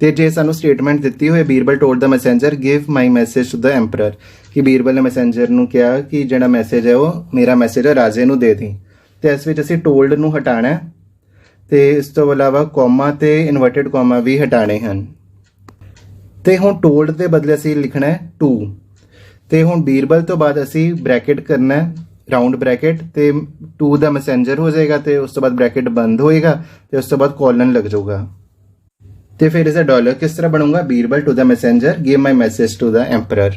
A: ਤੇ ਜੇ ਸਾਨੂੰ ਸਟੇਟਮੈਂਟ ਦਿੱਤੀ ਹੋਏ Birbal told the messenger give my message to the emperor, ਕਿ ਬੀਰਬਲ ਨੇ ਮੈਸੇਂਜਰ ਨੂੰ ਕਿਹਾ ਕਿ ਜਿਹੜਾ ਮੈਸੇਜ ਹੈ ਉਹ ਮੇਰਾ ਮੈਸੇਜ ਹੈ ਰਾਜੇ ਨੂੰ ਦੇ ਦੀ। ਤੇ ਇਸ ਵਿੱਚ ਅਸੀਂ ਟੋਲਡ ਨੂੰ ਹਟਾਣਾ, ਤੇ ਇਸ ਤੋਂ ਇਲਾਵਾ ਕੋਮਾ ਤੇ ਇਨਵਰਟਡ ਕੋਮਾ ਵੀ ਹਟਾਣੇ ਹਨ। ਤੇ ਹੁਣ ਟੋਲਡ ਦੇ ਬਦਲੇ ਅਸੀਂ ਲਿਖਣਾ ਹੈ ਟੂ। ਤੇ ਹੁਣ ਬੀਰਬਲ ਤੋਂ ਬਾਅਦ ਅਸੀਂ ਬ੍ਰੈਕਟ ਕਰਨਾ, ਰਾਉਂਡ ਬ੍ਰੈਕਟ, ਤੇ ਟੂ ਦਾ ਮੈਸੇਂਜਰ ਹੋ ਜਾਏਗਾ, ਤੇ ਉਸ ਤੋਂ ਬਾਅਦ ਬ੍ਰੈਕਟ ਬੰਦ ਹੋਏਗਾ, ਤੇ ਉਸ ਤੋਂ ਬਾਅਦ ਕੋਲਨ ਲੱਗ ਜਾਊਗਾ। ਤੇ ਫਿਰ ਇਸਦਾ ਡਾਇਲੌਗ ਕਿਸ ਤਰ੍ਹਾਂ ਬਣੂਗਾ? Birbal to the messenger give my message to the emperor.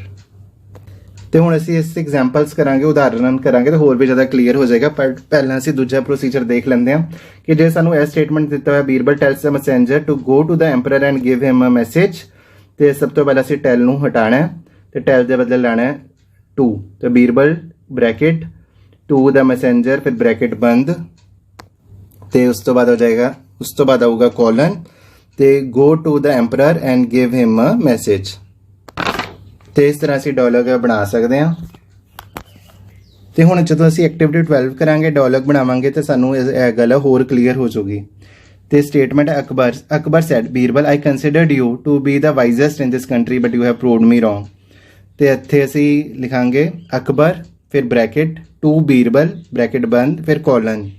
A: ਤੇ ਹੁਣ ਅਸੀਂ ਇਸ ਐਗਜ਼ਾਮਪਲਸ ਕਰਾਂਗੇ, ਉਦਾਹਰਨ ਕਰਾਂਗੇ, ਤਾਂ ਹੋਰ ਵੀ ਜ਼ਿਆਦਾ ਕਲੀਅਰ ਹੋ ਜਾਏਗਾ। ਪਰ ਪਹਿਲਾਂ ਅਸੀਂ ਦੂਜਾ ਪ੍ਰੋਸੀਜਰ ਦੇਖ ਲੈਂਦੇ ਹਾਂ ਕਿ ਜੇ ਸਾਨੂੰ ਇਹ ਸਟੇਟਮੈਂਟ ਦਿੱਤਾ ਹੋਇਆ Birbal tells the messenger to go to the emperor and give him a message, ਤੇ ਸਭ ਤੋਂ ਪਹਿਲਾਂ ਅਸੀਂ ਟੈਲ ਨੂੰ ਹਟਾਣਾ ਹੈ ਤੇ ਟੈਲ ਦੇ ਬਦਲੇ ਲਾਣਾ ਹੈ ਟੂ, ਤੇ Birbal bracket to the messenger, ਫਿਰ ਬ੍ਰੈਕਟ ਬੰਦ, ਤੇ ਉਸ ਤੋਂ ਬਾਅਦ ਹੋ ਜਾਏਗਾ, ਉਸ ਤੋਂ ਬਾਅਦ ਆਊਗਾ ਕੋਲਨ ਤੇ go to the emperor and give him a message. ਤੇ ਇਸ ਤਰ੍ਹਾਂ ਅਸੀਂ ਡਾਇਲੌਗ ਬਣਾ ਸਕਦੇ ਹਾਂ। ਤੇ ਹੁਣ ਜਦੋਂ ਅਸੀਂ ਐਕਟੀਵਿਟੀ 12 ਕਰਾਂਗੇ, ਡਾਇਲੌਗ ਬਣਾਵਾਂਗੇ, ਤੇ ਸਾਨੂੰ ਇਹ ਗੱਲ ਹੋਰ ਕਲੀਅਰ ਹੋ ਜਾਊਗੀ। ਤੇ ਸਟੇਟਮੈਂਟ ਹੈ Akbar said Birbal I considered you to be the wisest in this country but you have proved me wrong. ਤੇ ਇੱਥੇ ਅਸੀਂ ਲਿਖਾਂਗੇ ਅਕਬਰ, ਫਿਰ ਬ੍ਰੈਕਟ ਟੂ ਬੀਰਬਲ, ਬ੍ਰੈਕਟ ਬੰਦ, ਫਿਰ ਕੋਲਨ,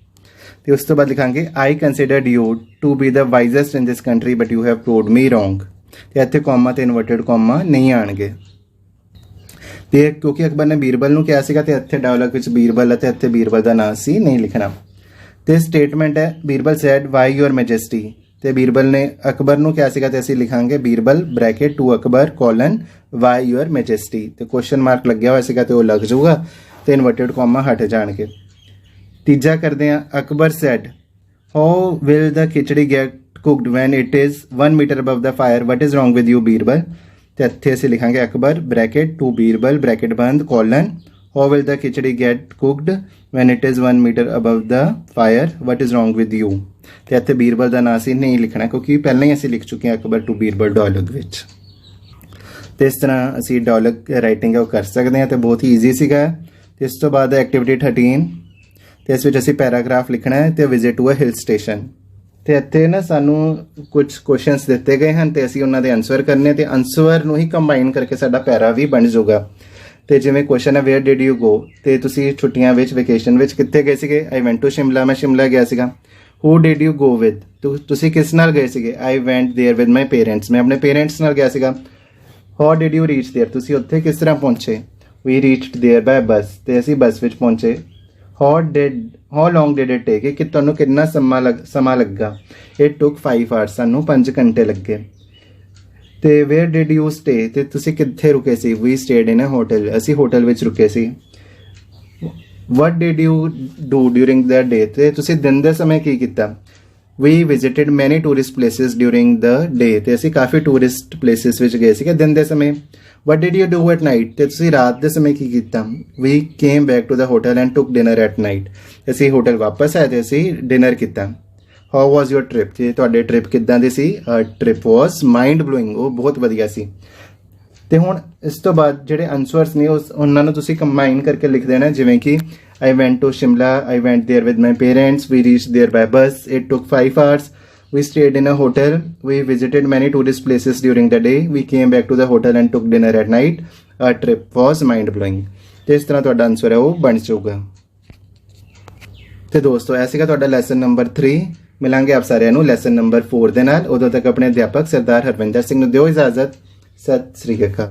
A: ਤੇ ਉਸ ਤੋਂ ਬਾਅਦ ਲਿਖਾਂਗੇ I considered you to be the wisest in this country but you have proved me wrong. ਤੇ ਇੱਥੇ ਕੋਮਾ ਤੇ ਇਨਵਰਟਡ ਕੋਮਾ ਨਹੀਂ ਆਣਗੇ। ਤੇ ਕਿਉਂਕਿ ਅਕਬਰ ਨੇ ਬੀਰਬਲ ਨੂੰ ਕਿਹਾ ਸੀਗਾ, ਤੇ ਇੱਥੇ ਡਾਇਲੌਗ ਵਿੱਚ ਬੀਰਬਲ ਅਤੇ ਇੱਥੇ ਬੀਰਬਲ ਦਾ ਨਾਂ ਸੀ ਨਹੀਂ ਲਿਖਣਾ। ਤੇ ਸਟੇਟਮੈਂਟ ਹੈ Birbal sad Y your majesty, ਤੇ ਬੀਰਬਲ ਨੇ ਅਕਬਰ ਨੂੰ ਕਿਹਾ ਸੀਗਾ, ਤੇ ਅਸੀਂ ਲਿਖਾਂਗੇ Birbal bracket to Akbar colon why your majesty, ਤੇ ਕੁਐਸਚਨ ਮਾਰਕ ਲੱਗਿਆ ਹੋਇਆ ਸੀਗਾ ਤੇ ਉਹ ਲੱਗ ਜਾਊਗਾ ਤੇ ਇਨਵਰਟਡ ਕੋਮਾ ਹਟ ਜਾਣਗੇ। ਤੀਜਾ ਕਰਦੇ ਹਾਂ Akbar said how will the khichdi get cooked when it is 1 metre above the fire, what is wrong with you Birbal. ਤੇ ਇੱਥੇ ਅਸੀਂ ਲਿਖਾਂਗੇ Akbar bracket to Birbal, bracket ਬੰਦ, colon how will the khichdi get cooked when it is 1 metre above the fire, what is wrong with you. ਤੇ ਇੱਥੇ ਬੀਰਬਲ ਦਾ ਨਾਂ ਅਸੀਂ ਨਹੀਂ ਲਿਖਣਾ ਕਿਉਂਕਿ ਪਹਿਲਾਂ ਹੀ ਅਸੀਂ ਲਿਖ ਚੁੱਕੇ ਹਾਂ ਅਕਬਰ ਟੂ ਬੀਰਬਲ ਡਾਇਲੌਗ ਵਿੱਚ। ਤੇ ਇਸ ਤਰ੍ਹਾਂ ਅਸੀਂ ਡਾਇਲੌਗ ਰਾਈਟਿੰਗ ਉਹ ਕਰ ਸਕਦੇ ਹਾਂ, ਤੇ ਬਹੁਤ ਹੀ ਈਜ਼ੀ ਸੀਗਾ। ਤੇ ਇਸ ਤੋਂ ਬਾਅਦ ਐਕਟੀਵਿਟੀ 13, ਤੇ ਇਸ ਵਿੱਚ ਅਸੀਂ ਪੈਰਾਗ੍ਰਾਫ ਲਿਖਣਾ ਹੈ ਤੇ visit to a hill station. ਤੇ ਇੱਥੇ ਨਾ ਸਾਨੂੰ ਕੁਝ ਕੁਐਸਚਨਸ ਦਿੱਤੇ ਗਏ ਹਨ ਤੇ ਅਸੀਂ ਉਹਨਾਂ ਦੇ ਆਨਸਰ ਕਰਨੇ, ਤੇ ਆਨਸਰ ਨੂੰ ਹੀ ਕੰਬਾਈਨ ਕਰਕੇ ਸਾਡਾ ਪੈਰਾ ਵੀ ਬਣ ਜਾਊਗਾ। ਤੇ ਜਿਵੇਂ ਕੁਐਸਚਨ ਹੈ ਵੇਅਰ ਡਿਡ ਯੂ ਗੋ, ਤੇ ਤੁਸੀਂ ਛੁੱਟੀਆਂ ਵਿੱਚ ਵੈਕੇਸ਼ਨ ਵਿੱਚ ਕਿੱਥੇ ਗਏ ਸੀਗੇ? ਆਈ ਵੈਂਟ ਟੂ ਸ਼ਿਮਲਾ, ਮੈਂ ਸ਼ਿਮਲਾ ਗਿਆ ਸੀਗਾ। Who did you go with, ਤੁਸੀਂ ਕਿਸ ਨਾਲ ਗਏ ਸੀਗੇ? I went there with my parents, ਮੈਂ ਆਪਣੇ ਪੇਰੈਂਟਸ ਨਾਲ ਗਿਆ ਸੀਗਾ। How did you reach there, ਤੁਸੀਂ ਉੱਥੇ ਕਿਸ ਤਰ੍ਹਾਂ ਪਹੁੰਚੇ? ਵੀ ਰੀਚਡ देयर ਬਾय ਬੱਸ, ਤੇ ਅਸੀਂ ਬੱਸ ਵਿੱਚ ਪਹੁੰਚੇ। ਹਾਊ ਲੌਂਗ ਡਿਡ ਇਟ ਟੇਕ, ਕਿ ਤੁਹਾਨੂੰ ਕਿੰਨਾ ਸਮਾਂ ਲੱਗਾ? ਇਟ ਟੁਕ 5 ਆਵਰਸ, ਸਾਨੂੰ 5 ਘੰਟੇ ਲੱਗੇ। ਤੇ ਵੇਅਰ ਡਿਡ ਯੂ ਸਟੇ, ਤੇ ਤੁਸੀਂ ਕਿੱਥੇ ਰੁਕੇ ਸੀ? We stayed in a hotel, ਅਸੀਂ ਹੋਟਲ ਵਿੱਚ ਰੁਕੇ ਸੀ। What did you do during the day, ਤੇ ਤੁਸੀਂ ਦਿਨ ਦੇ ਸਮੇਂ ਕੀ ਕੀਤਾ? We visited many tourist places during the day, ਤੇ ਅਸੀਂ ਕਾਫੀ ਟੂਰਿਸਟ ਪਲੇਸਿਸ ਵਿੱਚ ਗਏ ਸੀਗੇ ਦਿਨ ਦੇ ਸਮੇਂ। What did you do at night, ਤੇ ਤੁਸੀਂ ਰਾਤ ਦੇ ਸਮੇਂ ਕੀ ਕੀਤਾ? We came back to the hotel and took dinner at night, ਅਸੀਂ ਹੋਟਲ ਵਾਪਸ ਆਏ ਤੇ ਅਸੀਂ ਡਿਨਰ ਕੀਤਾ। ਹਾਊ ਵਾਜ਼ ਯੂਰ ਟ੍ਰਿਪ, ਤੇ ਤੁਹਾਡੇ ਟ੍ਰਿਪ ਕਿੱਦਾਂ ਦੀ ਸੀ? ਟ੍ਰਿਪ ਵਾਜ਼ ਮਾਈਂਡ ਬਲੋਇੰਗ, ਉਹ ਬਹੁਤ ਵਧੀਆ ਸੀ। ਤੇ ਹੁਣ ਇਸ ਤੋਂ ਬਾਅਦ ਜਿਹੜੇ ਆਨਸਰਸ ਨੇ ਉਹਨਾਂ ਨੂੰ ਤੁਸੀਂ ਕੰਬਾਈਨ ਕਰਕੇ ਲਿਖ ਦੇਣਾ, ਜਿਵੇਂ ਕਿ I went to Shimla, I went there with my parents, we reached there by bus, it took 5 hours, we stayed in a hotel, we visited many tourist places during the day, we came back to the hotel and took dinner at night, our trip was mind blowing। ਤੇ ਇਸ ਤਰ੍ਹਾਂ ਤੁਹਾਡਾ answer ਹੈ ਉਹ ਬਣ ਜਾਊਗਾ। ਤੇ ਦੋਸਤੋ ਇਹ ਸੀਗਾ ਤੁਹਾਡਾ ਲੈਸਨ ਨੰਬਰ 3। ਮਿਲਾਂਗੇ ਆਪ ਸਾਰਿਆਂ ਨੂੰ ਲੈਸਨ ਨੰਬਰ 4 ਦੇ ਨਾਲ। ਉਦੋਂ ਤੱਕ ਆਪਣੇ ਅਧਿਆਪਕ ਸਰਦਾਰ ਹਰਵਿੰਦਰ ਸਿੰਘ ਨੂੰ ਦਿਓ ਇਜਾਜ਼ਤ। ਸਤਿ ਸ੍ਰੀ ਅਕਾਲ।